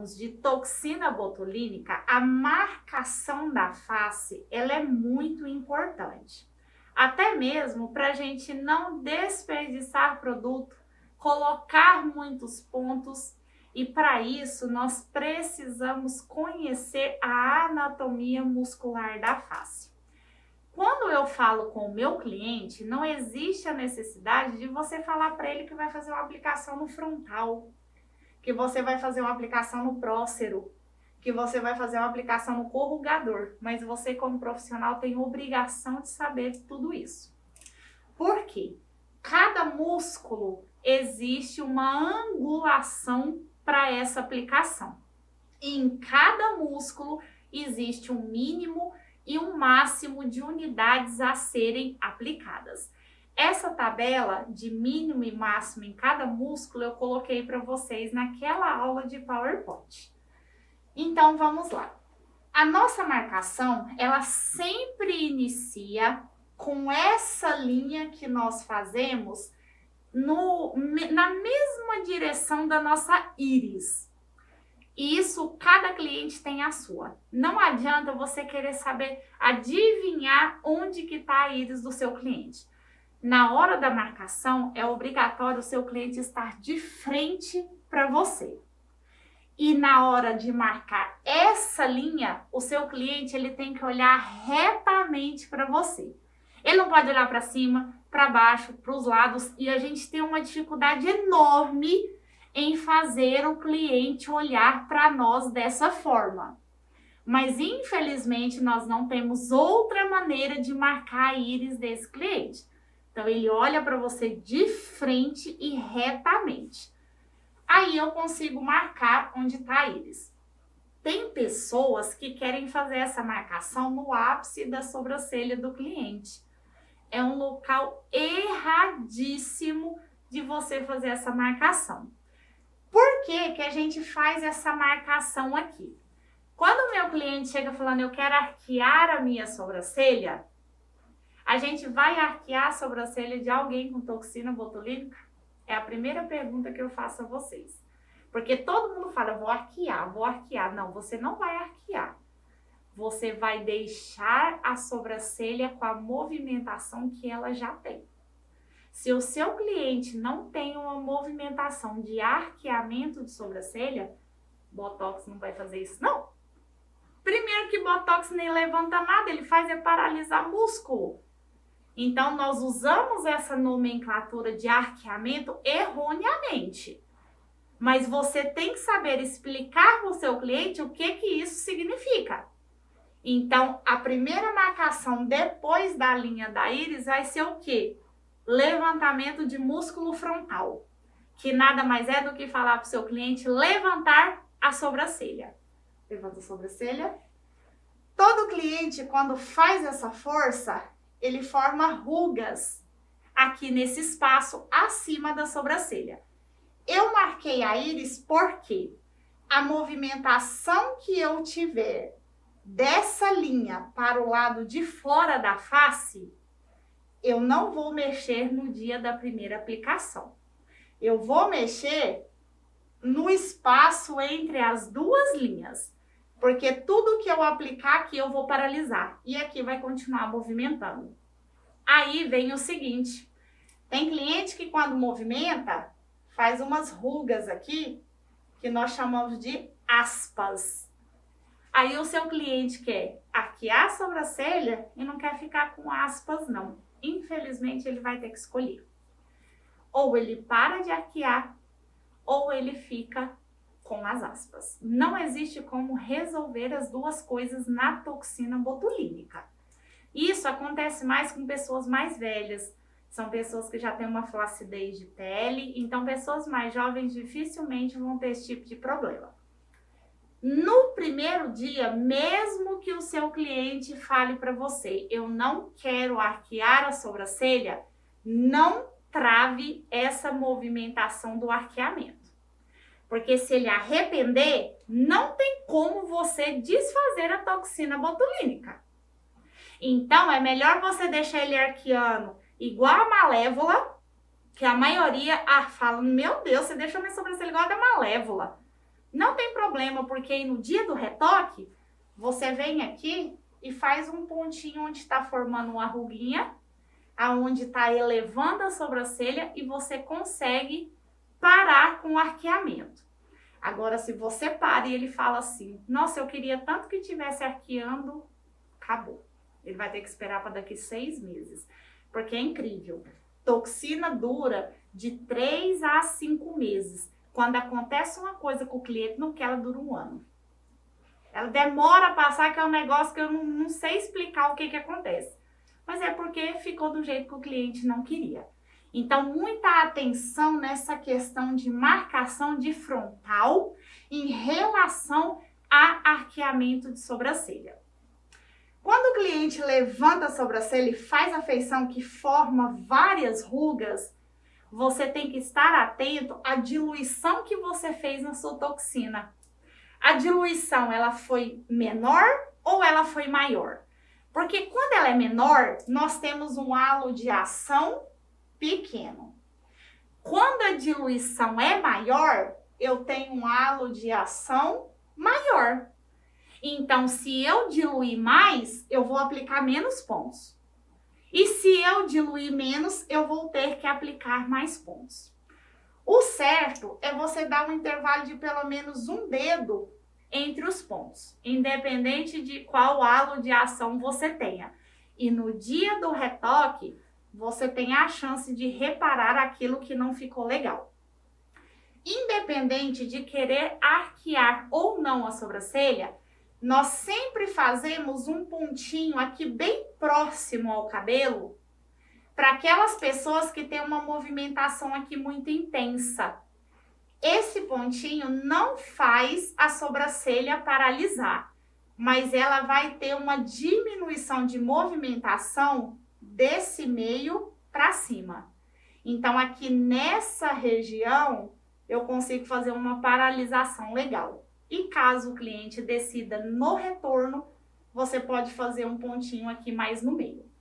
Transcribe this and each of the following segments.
falamos de toxina botulínica, a marcação da face, ela é muito importante. Até mesmo para a gente não desperdiçar produto, colocar muitos pontos, e para isso nós precisamos conhecer a anatomia muscular da face. Quando eu falo com o meu cliente, não existe a necessidade de você falar para ele que vai fazer uma aplicação no frontal, que você vai fazer uma aplicação no prócero, que você vai fazer uma aplicação no corrugador, mas você como profissional tem obrigação de saber tudo isso. Por quê? Cada músculo existe uma angulação para essa aplicação. E em cada músculo existe um mínimo e um máximo de unidades a serem aplicadas. Essa tabela de mínimo e máximo em cada músculo eu coloquei para vocês naquela aula de PowerPoint. Então vamos lá. A nossa marcação, ela sempre inicia com essa linha que nós fazemos na mesma direção da nossa íris. E isso, cada cliente tem a sua. Não adianta você querer saber, adivinhar onde que está a íris do seu cliente. Na hora da marcação, é obrigatório o seu cliente estar de frente para você. E na hora de marcar essa linha, o seu cliente ele tem que olhar retamente para você. Ele não pode olhar para cima, para baixo, para os lados, e a gente tem uma dificuldade enorme em fazer o cliente olhar para nós dessa forma. Mas infelizmente nós não temos outra maneira de marcar a íris desse cliente. Então ele olha para você de frente e retamente. Aí eu consigo marcar onde está a íris. Tem pessoas que querem fazer essa marcação no ápice da sobrancelha do cliente. É um local erradíssimo de você fazer essa marcação. Por que que a gente faz essa marcação aqui? Quando o meu cliente chega falando, eu quero arquear a minha sobrancelha, a gente vai arquear a sobrancelha de alguém com toxina botulínica? É a primeira pergunta que eu faço a vocês. Porque todo mundo fala, vou arquear, vou arquear. Não, você não vai arquear. Você vai deixar a sobrancelha com a movimentação que ela já tem. Se o seu cliente não tem uma movimentação de arqueamento de sobrancelha, Botox não vai fazer isso, não. Primeiro que Botox nem levanta nada, ele faz é paralisar músculo. Então, nós usamos essa nomenclatura de arqueamento erroneamente. Mas você tem que saber explicar para o seu cliente o que isso significa. Então, a primeira marcação depois da linha da íris vai ser o quê? Levantamento de músculo frontal. Que nada mais é do que falar para o seu cliente levantar a sobrancelha. Levanta a sobrancelha. Todo cliente, quando faz essa força, ele forma rugas aqui nesse espaço acima da sobrancelha. Eu marquei a íris porque a movimentação que eu tiver dessa linha para o lado de fora da face, eu não vou mexer no dia da primeira aplicação. Eu vou mexer no espaço entre as duas linhas, porque tudo que eu aplicar aqui eu vou paralisar e aqui vai continuar movimentando. Aí vem o seguinte, tem cliente que quando movimenta, faz umas rugas aqui, que nós chamamos de aspas. Aí o seu cliente quer arquear a sobrancelha e não quer ficar com aspas não. Infelizmente ele vai ter que escolher. Ou ele para de arquear, ou ele fica com as aspas. Não existe como resolver as duas coisas na toxina botulínica. Isso acontece mais com pessoas mais velhas. São pessoas que já têm uma flacidez de pele, então pessoas mais jovens dificilmente vão ter esse tipo de problema. No primeiro dia, mesmo que o seu cliente fale para você, eu não quero arquear a sobrancelha, não trave essa movimentação do arqueamento. Porque se ele arrepender, não tem como você desfazer a toxina botulínica. Então, é melhor você deixar ele arqueando igual a Malévola, que a maioria fala, meu Deus, você deixou minha sobrancelha igual a da Malévola. Não tem problema, porque aí no dia do retoque, você vem aqui e faz um pontinho onde está formando uma ruguinha, aonde está elevando a sobrancelha e você consegue parar com o arqueamento. Agora, se você para e ele fala assim, nossa, eu queria tanto que tivesse arqueando, acabou. Ele vai ter que esperar para daqui 6 meses, porque é incrível. Toxina dura de 3 a 5 meses. Quando acontece uma coisa com o cliente, não quer, ela dura 1 ano. Ela demora a passar, que é um negócio que eu não sei explicar o que acontece. Mas é porque ficou do jeito que o cliente não queria. Então, muita atenção nessa questão de marcação de frontal em relação a arqueamento de sobrancelha. Quando o cliente levanta a sobrancelha e faz a feição que forma várias rugas, você tem que estar atento à diluição que você fez na sua toxina. A diluição, ela foi menor ou ela foi maior? Porque quando ela é menor, nós temos um halo de ação pequeno. Quando a diluição é maior, eu tenho um halo de ação maior. Então, se eu diluir mais, eu vou aplicar menos pontos. E se eu diluir menos, eu vou ter que aplicar mais pontos. O certo é você dar um intervalo de pelo menos 1 dedo entre os pontos, independente de qual halo de ação você tenha. E no dia do retoque, você tem a chance de reparar aquilo que não ficou legal. Independente de querer arquear ou não a sobrancelha, nós sempre fazemos um pontinho aqui bem próximo ao cabelo, para aquelas pessoas que têm uma movimentação aqui muito intensa. Esse pontinho não faz a sobrancelha paralisar, mas ela vai ter uma diminuição de movimentação desse meio para cima. Então, aqui nessa região, eu consigo fazer uma paralisação legal. E caso o cliente decida no retorno, você pode fazer um pontinho aqui mais no meio.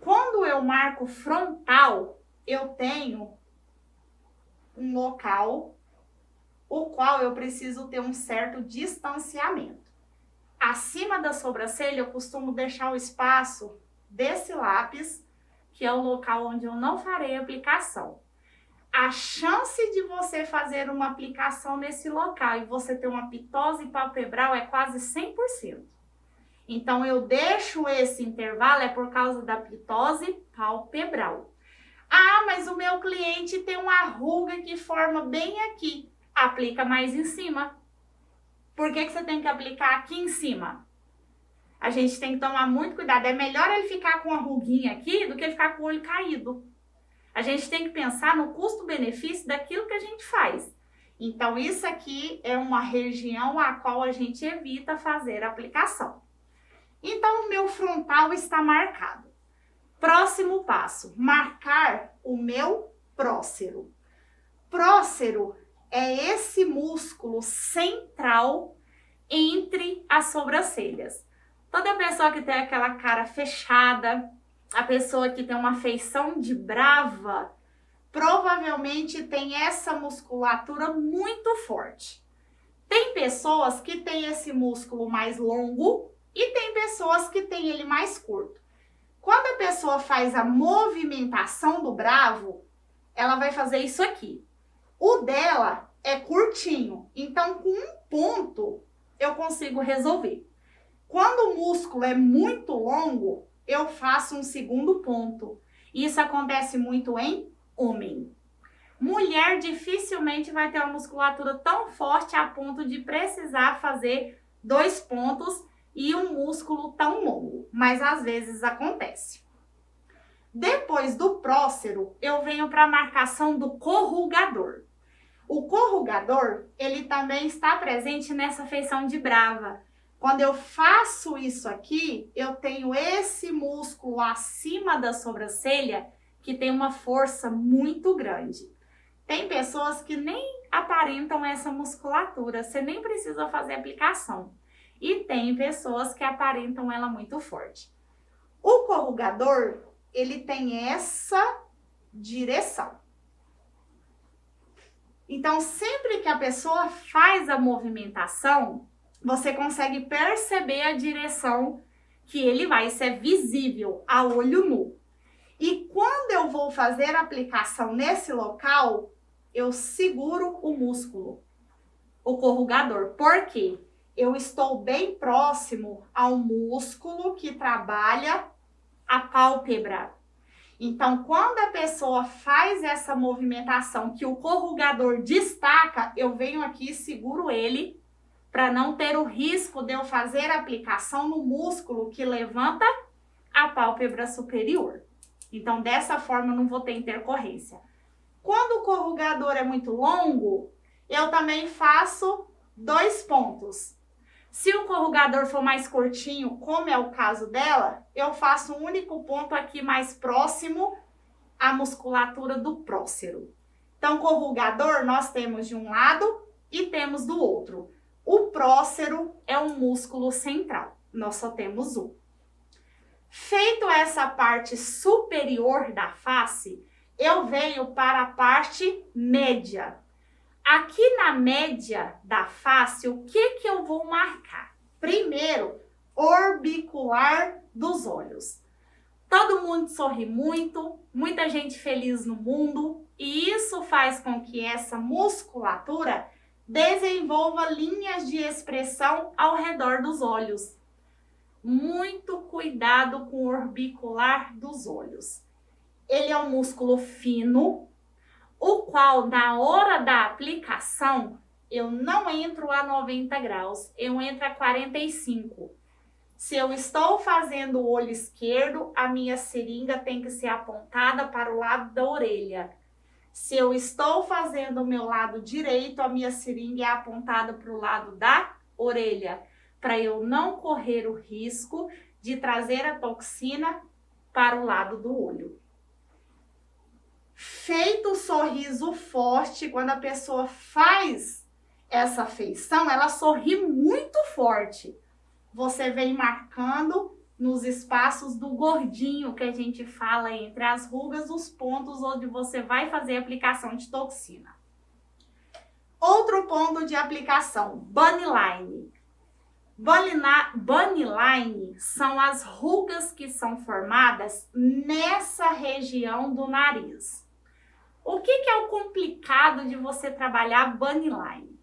Quando eu marco frontal, eu tenho um local o qual eu preciso ter um certo distanciamento. Acima da sobrancelha, eu costumo deixar o espaço desse lápis, que é o local onde eu não farei aplicação. A chance de você fazer uma aplicação nesse local e você ter uma pitose palpebral é quase 100%. Então, eu deixo esse intervalo, é por causa da pitose palpebral. Ah, mas o meu cliente tem uma ruga que forma bem aqui. Aplica mais em cima. Por que você tem que aplicar aqui em cima? A gente tem que tomar muito cuidado. É melhor ele ficar com a ruguinha aqui do que ficar com o olho caído. A gente tem que pensar no custo-benefício daquilo que a gente faz. Então, isso aqui é uma região a qual a gente evita fazer a aplicação. Então, o meu frontal está marcado. Próximo passo, marcar o meu prócero. Prócero é esse músculo central entre as sobrancelhas. Toda pessoa que tem aquela cara fechada, a pessoa que tem uma feição de brava, provavelmente tem essa musculatura muito forte. Tem pessoas que têm esse músculo mais longo e tem pessoas que têm ele mais curto. Quando a pessoa faz a movimentação do bravo, ela vai fazer isso aqui. O dela é curtinho, então com um ponto eu consigo resolver. Quando o músculo é muito longo, eu faço um segundo ponto. Isso acontece muito em homem. Mulher dificilmente vai ter uma musculatura tão forte a ponto de precisar fazer 2 pontos e um músculo tão longo, mas às vezes acontece. Depois do prócero, eu venho para a marcação do corrugador. O corrugador, ele também está presente nessa feição de brava. Quando eu faço isso aqui, eu tenho esse músculo acima da sobrancelha que tem uma força muito grande. Tem pessoas que nem aparentam essa musculatura, você nem precisa fazer aplicação. E tem pessoas que aparentam ela muito forte. O corrugador, ele tem essa direção. Então, sempre que a pessoa faz a movimentação, você consegue perceber a direção que ele vai, isso é visível a olho nu. E quando eu vou fazer a aplicação nesse local, eu seguro o músculo, o corrugador. Por quê? Eu estou bem próximo ao músculo que trabalha a pálpebra. Então, quando a pessoa faz essa movimentação que o corrugador destaca, eu venho aqui e seguro ele para não ter o risco de eu fazer a aplicação no músculo que levanta a pálpebra superior. Então, dessa forma, eu não vou ter intercorrência. Quando o corrugador é muito longo, eu também faço 2 pontos. Se o corrugador for mais curtinho, como é o caso dela, eu faço um único ponto aqui mais próximo à musculatura do prócero. Então, corrugador nós temos de um lado e temos do outro. O prócero é um músculo central, nós só temos um. Feito essa parte superior da face, eu venho para a parte média. Aqui na média da face, o que eu vou marcar? Primeiro, orbicular dos olhos. Todo mundo sorri muito, muita gente feliz no mundo, e isso faz com que essa musculatura desenvolva linhas de expressão ao redor dos olhos. Muito cuidado com o orbicular dos olhos. Ele é um músculo fino, o qual, na hora da aplicação, eu não entro a 90 graus, eu entro a 45. Se eu estou fazendo o olho esquerdo, a minha seringa tem que ser apontada para o lado da orelha. Se eu estou fazendo o meu lado direito, a minha seringa é apontada para o lado da orelha, para eu não correr o risco de trazer a toxina para o lado do olho. Feito o sorriso forte, quando a pessoa faz essa feição, ela sorri muito forte. Você vem marcando nos espaços do gordinho, que a gente fala entre as rugas, os pontos onde você vai fazer a aplicação de toxina. Outro ponto de aplicação, bunny line. Bunny line são as rugas que são formadas nessa região do nariz. O que é o complicado de você trabalhar bunny line?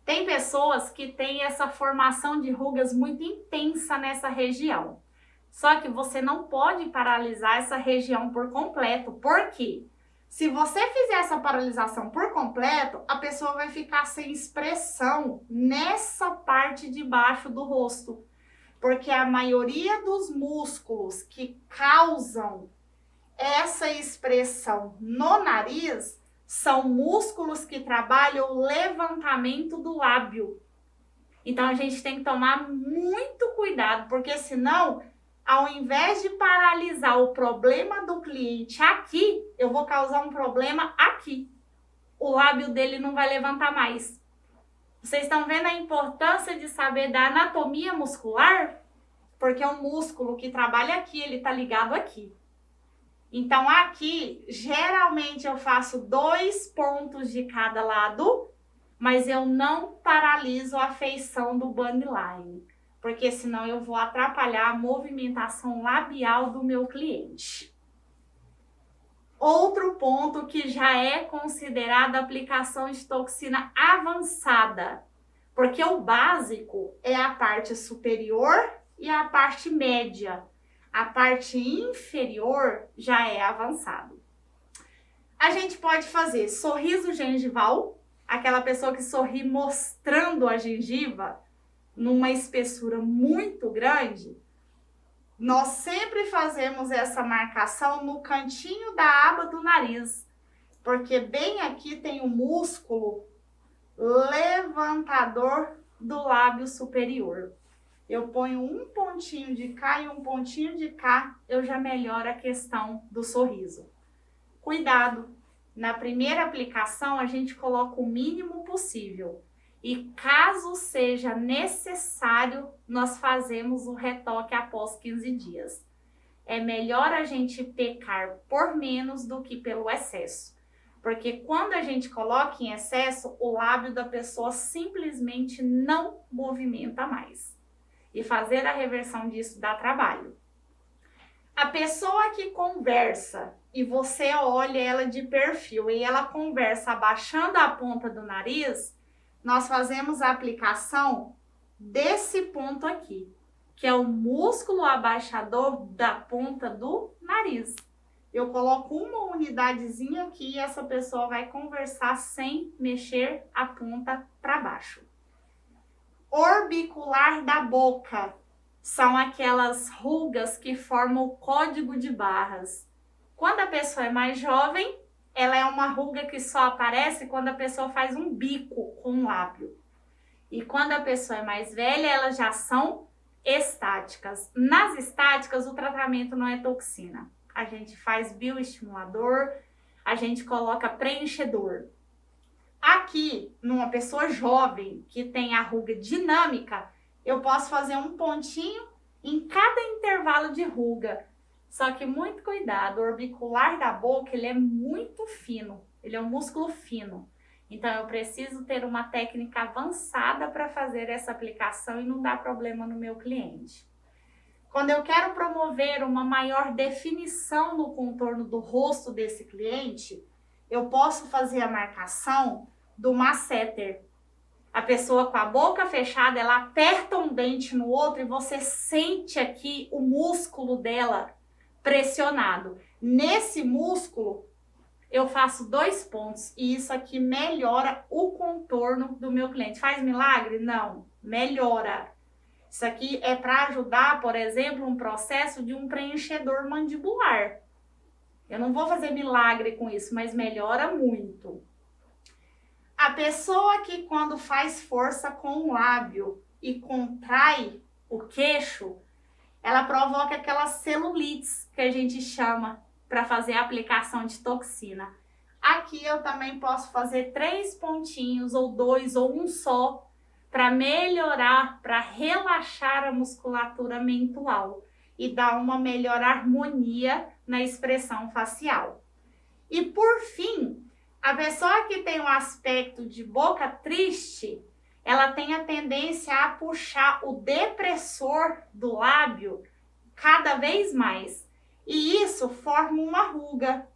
Tem pessoas que têm essa formação de rugas muito intensa nessa região. Só que você não pode paralisar essa região por completo. Por quê? Se você fizer essa paralisação por completo, a pessoa vai ficar sem expressão nessa parte de baixo do rosto. Porque a maioria dos músculos que causam essa expressão no nariz são músculos que trabalham o levantamento do lábio. Então, a gente tem que tomar muito cuidado, porque senão, ao invés de paralisar o problema do cliente aqui, eu vou causar um problema aqui. O lábio dele não vai levantar mais. Vocês estão vendo a importância de saber da anatomia muscular? Porque é um músculo que trabalha aqui, ele está ligado aqui. Então, aqui, geralmente eu faço 2 pontos de cada lado, mas eu não paraliso a feição do bunny line, porque senão eu vou atrapalhar a movimentação labial do meu cliente. Outro ponto que já é considerado aplicação de toxina avançada, porque o básico é a parte superior e a parte média. A parte inferior já é avançado. A gente pode fazer sorriso gengival, aquela pessoa que sorri mostrando a gengiva numa espessura muito grande. Nós sempre fazemos essa marcação no cantinho da aba do nariz, porque bem aqui tem o músculo levantador do lábio superior. Eu ponho um pontinho de cá e um pontinho de cá, eu já melhoro a questão do sorriso. Cuidado, na primeira aplicação a gente coloca o mínimo possível. E caso seja necessário, nós fazemos o retoque após 15 dias. É melhor a gente pecar por menos do que pelo excesso. Porque quando a gente coloca em excesso, o lábio da pessoa simplesmente não movimenta mais. E fazer a reversão disso dá trabalho. A pessoa que conversa e você olha ela de perfil e ela conversa abaixando a ponta do nariz, nós fazemos a aplicação desse ponto aqui, que é o músculo abaixador da ponta do nariz. Eu coloco uma unidadezinha aqui e essa pessoa vai conversar sem mexer a ponta para baixo. Orbicular da boca são aquelas rugas que formam o código de barras. Quando a pessoa é mais jovem, ela é uma ruga que só aparece quando a pessoa faz um bico com o lábio. E quando a pessoa é mais velha, elas já são estáticas. Nas estáticas, o tratamento não é toxina. A gente faz bioestimulador, a gente coloca preenchedor. Aqui, numa pessoa jovem que tem a ruga dinâmica, eu posso fazer um pontinho em cada intervalo de ruga. Só que muito cuidado, o orbicular da boca, ele é muito fino, ele é um músculo fino. Então, eu preciso ter uma técnica avançada para fazer essa aplicação e não dar problema no meu cliente. Quando eu quero promover uma maior definição no contorno do rosto desse cliente, eu posso fazer a marcação do masseter. A pessoa com a boca fechada, ela aperta um dente no outro e você sente aqui o músculo dela pressionado. Nesse músculo, eu faço 2 pontos e isso aqui melhora o contorno do meu cliente. Faz milagre? Não, melhora. Isso aqui é para ajudar, por exemplo, um processo de um preenchedor mandibular. Eu não vou fazer milagre com isso, mas melhora muito. A pessoa que quando faz força com o lábio e contrai o queixo, ela provoca aquelas celulites que a gente chama para fazer a aplicação de toxina. Aqui eu também posso fazer 3 pontinhos, ou 2, ou um só, para melhorar, para relaxar a musculatura mental e dar uma melhor harmonia na expressão facial. E por fim, a pessoa que tem um aspecto de boca triste, ela tem a tendência a puxar o depressor do lábio cada vez mais. E isso forma uma ruga.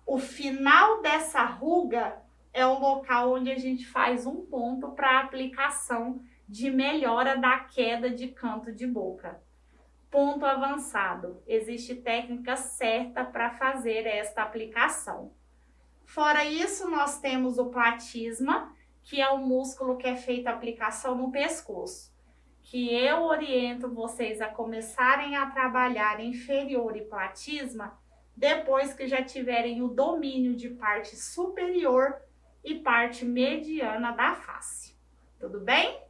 O final dessa ruga é o local onde a gente faz um ponto para aplicação de melhora da queda de canto de boca. Ponto avançado. Existe técnica certa para fazer esta aplicação. Fora isso, nós temos o platisma, que é o músculo que é feita a aplicação no pescoço, que eu oriento vocês a começarem a trabalhar inferior e platisma depois que já tiverem o domínio de parte superior e parte mediana da face. Tudo bem?